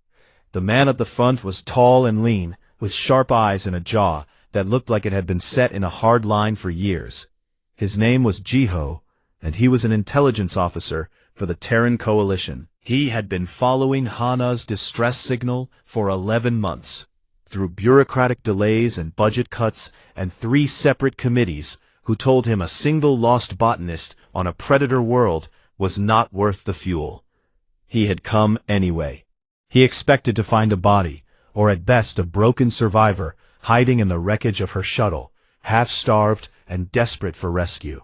The man at the front was tall and lean, with sharp eyes and a jaw that looked like it had been set in a hard line for years. His name was Jiho, and he was an intelligence officer for the Terran Coalition. He had been following Hana's distress signal for 11 months, through bureaucratic delays and budget cuts and 3 separate committees who told him a single lost botanist on a predator world was not worth the fuel. He had come anyway. He expected to find a body, or at best a broken survivor, hiding in the wreckage of her shuttle, half-starved and desperate for rescue.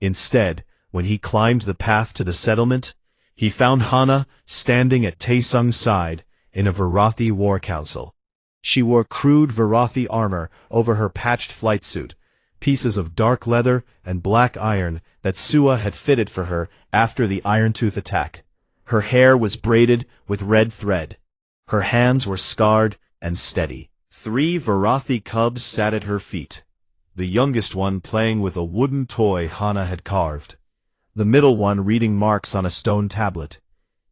Instead, when he climbed the path to the settlement, he found Hana standing at Taesung's side in a Varathi war council. She wore crude Varathi armor over her patched flight suit, pieces of dark leather and black iron that Sua had fitted for her after the Iron Tooth attack. Her hair was braided with red thread. Her hands were scarred and steady. 3 Varathi cubs sat at her feet, the youngest one playing with a wooden toy Hana had carved, the middle one reading marks on a stone tablet,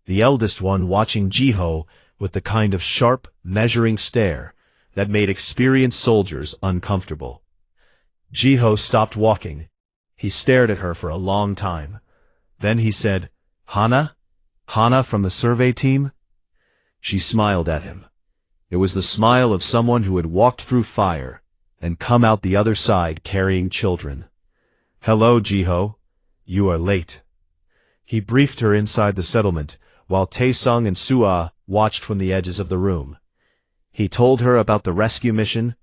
the eldest one watching Jiho with the kind of sharp, measuring stare that made experienced soldiers uncomfortable. Jiho stopped walking. He stared at her for a long time. Then he said, "Hana? Hana from the survey team?" She smiled at him. It was the smile of someone who had walked through fire and come out the other side carrying children. "Hello, Jiho. You are late." He briefed her inside the settlement, while Taesung and Sua watched from the edges of the room. He told her about the rescue mission,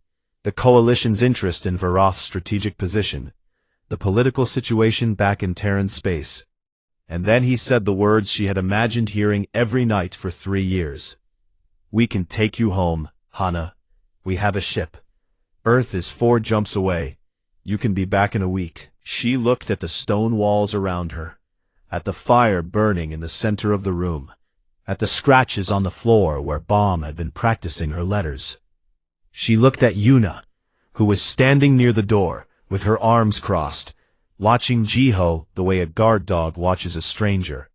the Coalition's interest in Varath's strategic position, the political situation back in Terran space. And then he said the words she had imagined hearing every night for 3 years. "We can take you home, Hana. We have a ship. Earth is 4 jumps away. You can be back in a week." She looked at the stone walls around her, at the fire burning in the center of the room, at the scratches on the floor where Bomb had been practicing her letters. She looked at Yuna, who was standing near the door, with her arms crossed, watching Jiho the way a guard dog watches a stranger.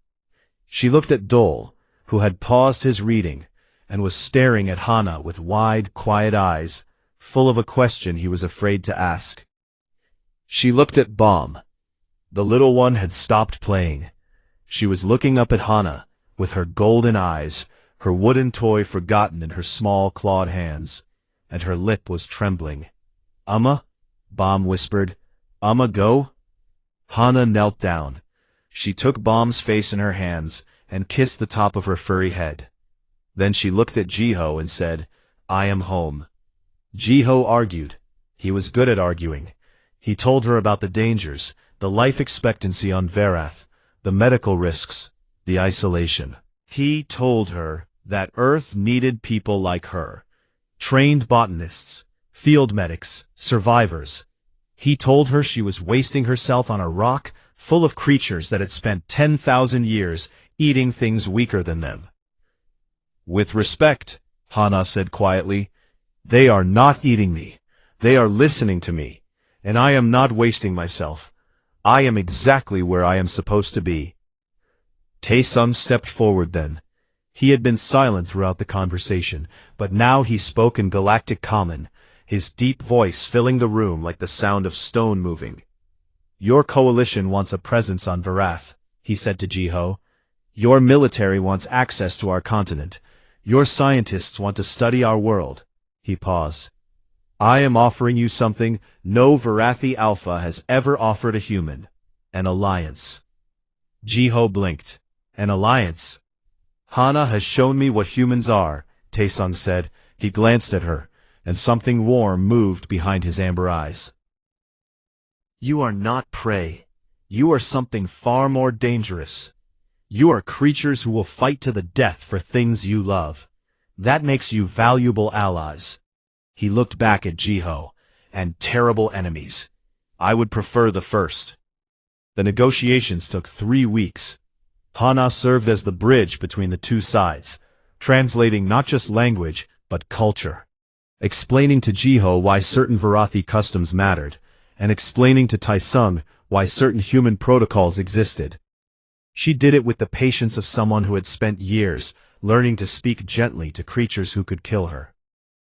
She looked at Dole, who had paused his reading, and was staring at Hana with wide, quiet eyes, full of a question he was afraid to ask. She looked at Bomb. The little one had stopped playing. She was looking up at Hana, with her golden eyes, her wooden toy forgotten in her small clawed hands, and her lip was trembling. "Amma?" Bomb whispered. "Amma go?" Hana knelt down. She took Bomb's face in her hands and kissed the top of her furry head. Then she looked at Jiho and said, "I am home." Jiho argued. He was good at arguing. He told her about the dangers, the life expectancy on Varath, the medical risks, the isolation. He told her that Earth needed people like her, trained botanists, field medics, survivors. He told her she was wasting herself on a rock full of creatures that had spent 10,000 years eating things weaker than them. "With respect," Hana said quietly, "they are not eating me. They are listening to me, and I am not wasting myself. I am exactly where I am supposed to be." Taesung stepped forward then. He had been silent throughout the conversation, but now he spoke in Galactic Common, his deep voice filling the room like the sound of stone moving. "Your coalition wants a presence on Varath," he said to Jiho. "Your military wants access to our continent. Your scientists want to study our world." He paused. "I am offering you something no Varathi Alpha has ever offered a human. An alliance." Jiho blinked. "An alliance?" "Hana has shown me what humans are," Taesung said. He glanced at her, and something warm moved behind his amber eyes. "You are not prey. You are something far more dangerous. You are creatures who will fight to the death for things you love. That makes you valuable allies." He looked back at Jiho. "And terrible enemies. I would prefer the first." The negotiations took 3 weeks. Hana served as the bridge between the two sides, translating not just language, but culture. Explaining to Jiho why certain Varathi customs mattered, and explaining to Taesung why certain human protocols existed. She did it with the patience of someone who had spent years learning to speak gently to creatures who could kill her,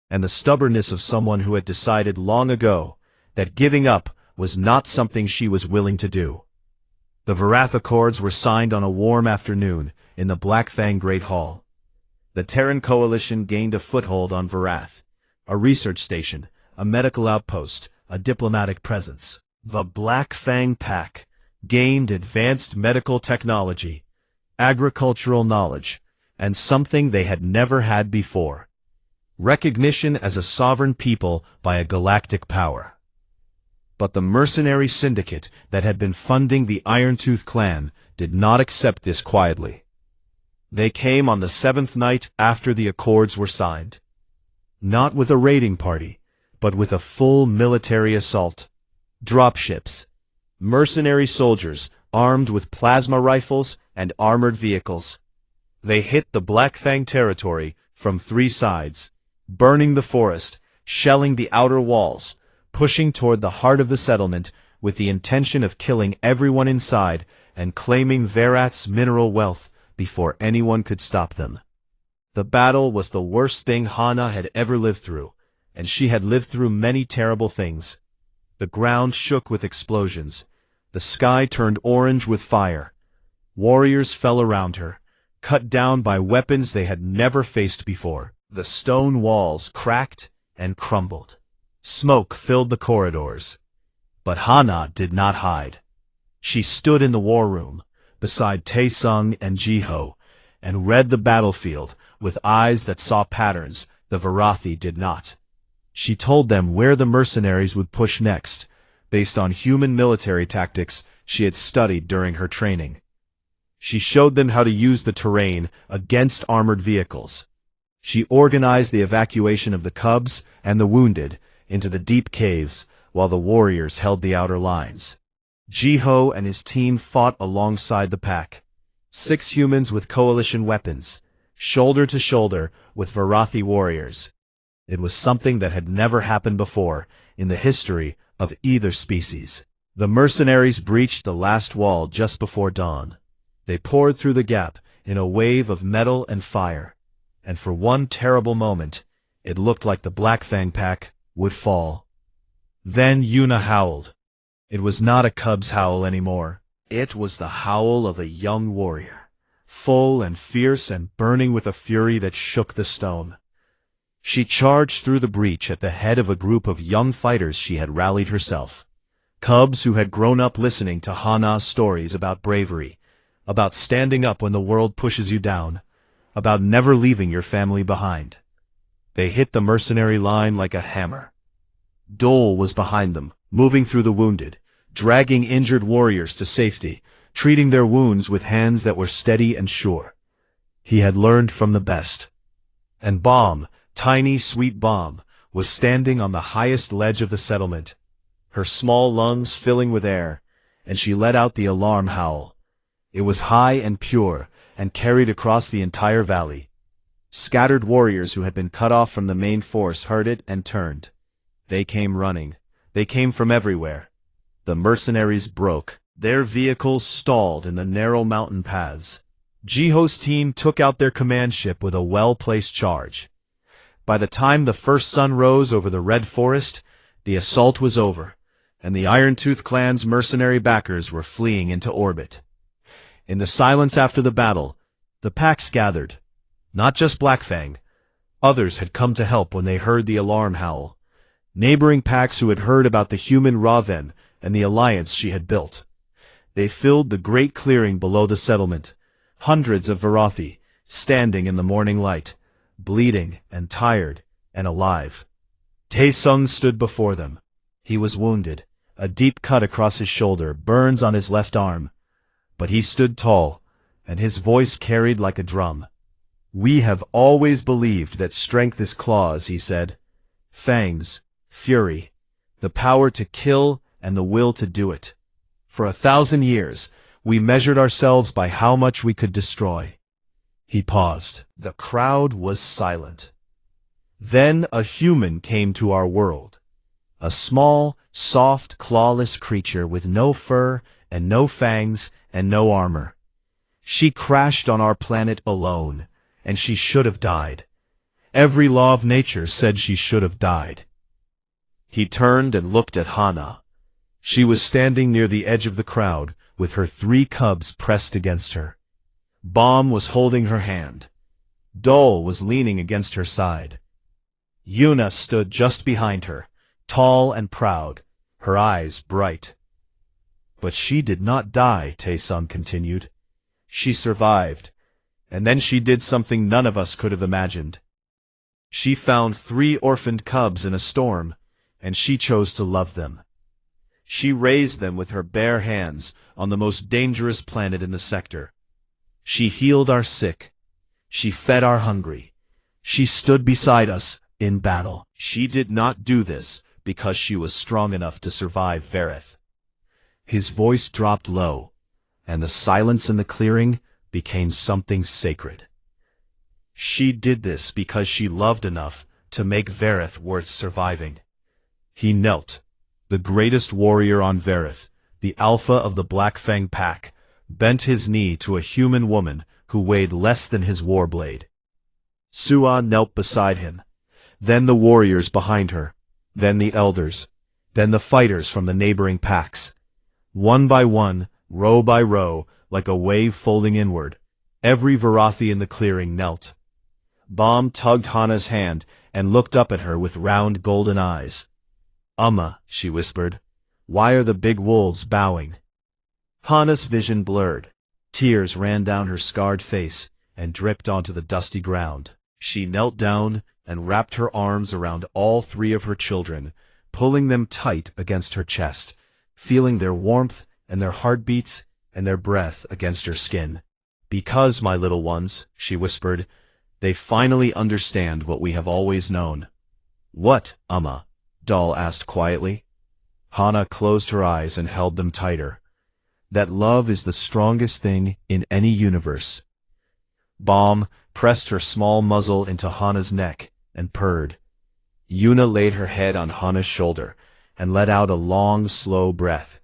and the stubbornness of someone who had decided long ago that giving up was not something she was willing to do. The Varath Accords were signed on a warm afternoon in the Black Fang Great Hall. The Terran Coalition gained a foothold on Varath, a research station, a medical outpost, a diplomatic presence. The Black Fang Pack gained advanced medical technology, agricultural knowledge, and something they had never had before: recognition as a sovereign people by a galactic power. But the mercenary syndicate that had been funding the Iron-Tooth clan did not accept this quietly. They came on the 7th night after the accords were signed. Not with a raiding party, but with a full military assault. Dropships, mercenary soldiers armed with plasma rifles and armored vehicles. They hit the Black Fang territory from 3 sides, burning the forest, shelling the outer walls, pushing toward the heart of the settlement with the intention of killing everyone inside and claiming Varath's mineral wealth before anyone could stop them. The battle was the worst thing Hana had ever lived through, and she had lived through many terrible things. The ground shook with explosions. The sky turned orange with fire. Warriors fell around her, cut down by weapons they had never faced before. The stone walls cracked and crumbled. Smoke filled the corridors. But Hana did not hide. She stood in the war room, beside Taesung and Jiho, and read the battlefield with eyes that saw patterns the Varathi did not. She told them where the mercenaries would push next, based on human military tactics she had studied during her training. She showed them how to use the terrain against armored vehicles. She organized the evacuation of the cubs and the wounded into the deep caves while the warriors held the outer lines. Jiho and his team fought alongside the pack. 6 humans with coalition weapons, shoulder to shoulder with Varathi warriors. It was something that had never happened before in the history of either species. The mercenaries breached the last wall just before dawn. They poured through the gap in a wave of metal and fire, and for one terrible moment, it looked like the Black Fang Pack would fall. Then Yuna howled. It was not a cub's howl anymore. It was the howl of a young warrior, full and fierce and burning with a fury that shook the stone. She charged through the breach at the head of a group of young fighters she had rallied herself. Cubs who had grown up listening to Hana's stories about bravery, about standing up when the world pushes you down, about never leaving your family behind. They hit the mercenary line like a hammer. Dole was behind them, moving through the wounded, dragging injured warriors to safety, treating their wounds with hands that were steady and sure. He had learned from the best. And Bomb, tiny sweet Bomb, was standing on the highest ledge of the settlement, her small lungs filling with air, and she let out the alarm howl. It was high and pure, and carried across the entire valley. Scattered warriors who had been cut off from the main force heard it and turned. They came running. They came from everywhere. The mercenaries broke. Their vehicles stalled in the narrow mountain paths. Jiho's team took out their command ship with a well-placed charge. By the time the first sun rose over the red forest, the assault was over, and the Iron-Tooth clan's mercenary backers were fleeing into orbit. In the silence after the battle, the packs gathered. Not just Black Fang. Others had come to help when they heard the alarm howl. Neighboring packs who had heard about the human Raven and the alliance she had built. They filled the great clearing below the settlement. Hundreds of Varathi, standing in the morning light, bleeding and tired and alive. Taesung stood before them. He was wounded, a deep cut across his shoulder, burns on his left arm. But he stood tall, and his voice carried like a drum. "We have always believed that strength is claws," he said. "Fangs, fury, the power to kill and the will to do it. For 1,000 years, we measured ourselves by how much we could destroy." He paused. The crowd was silent. Then a human came to our world. A small, soft, clawless creature with no fur and no fangs and no armor. She crashed on our planet alone, and she should have died. Every law of nature said she should have died. He turned and looked at Hana. She was standing near the edge of the crowd, with her 3 cubs pressed against her. Bomb was holding her hand. Dol was leaning against her side. Yuna stood just behind her, tall and proud, her eyes bright. "But she did not die," Tae-sun continued. "She survived, and then she did something none of us could have imagined. She found 3 orphaned cubs in a storm, and she chose to love them. She raised them with her bare hands on the most dangerous planet in the sector. She healed our sick. She fed our hungry. She stood beside us in battle. She did not do this because she was strong enough to survive Vareth." His voice dropped low, and the silence in the clearing became something sacred. "She did this because she loved enough to make Vareth worth surviving." He knelt. The greatest warrior on Vareth, the alpha of the Black Fang pack, bent his knee to a human woman who weighed less than his war blade. Sua knelt beside him, then the warriors behind her, then the elders, then the fighters from the neighboring packs. One by one, row by row, like a wave folding inward, every Varathi in the clearing knelt. Bomb tugged Hana's hand and looked up at her with round golden eyes. "Umma," she whispered, "why are the big wolves bowing?" Hana's vision blurred. Tears ran down her scarred face and dripped onto the dusty ground. She knelt down and wrapped her arms around all 3 of her children, pulling them tight against her chest, feeling their warmth and their heartbeats and their breath against her skin. "Because, my little ones," she whispered, "they finally understand what we have always known." "What, Amma?" Dol asked quietly. Hana closed her eyes and held them tighter. "That love is the strongest thing in any universe." Bomb pressed her small muzzle into Hana's neck and purred. Yuna laid her head on Hana's shoulder and let out a long, slow breath,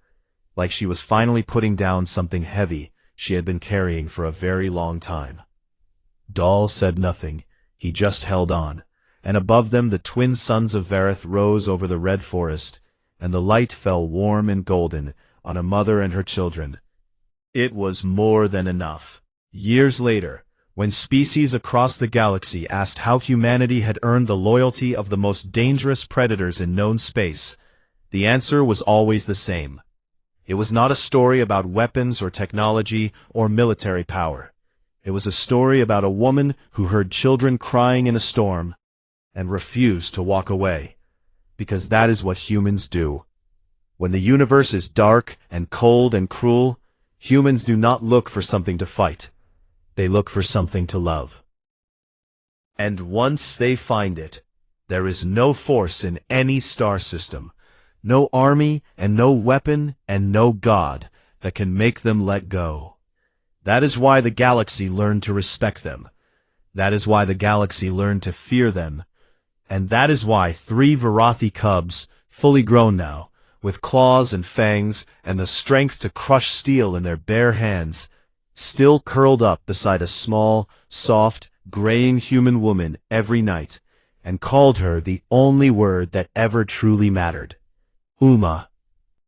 like she was finally putting down something heavy she had been carrying for a very long time. Dol said nothing. He just held on, and above them the twin sons of Vareth rose over the red forest, and the light fell warm and golden on a mother and her children. It was more than enough. Years later, when species across the galaxy asked how humanity had earned the loyalty of the most dangerous predators in known space, the answer was always the same. It was not a story about weapons or technology or military power. It was a story about a woman who heard children crying in a storm and refused to walk away, because that is what humans do. When the universe is dark and cold and cruel, humans do not look for something to fight. They look for something to love. And once they find it, there is no force in any star system, no army and no weapon and no god that can make them let go. That is why the galaxy learned to respect them. That is why the galaxy learned to fear them. And that is why 3 Varathi cubs, fully grown now, with claws and fangs and the strength to crush steel in their bare hands, still curled up beside a small, soft, graying human woman every night, and called her the only word that ever truly mattered. Uma.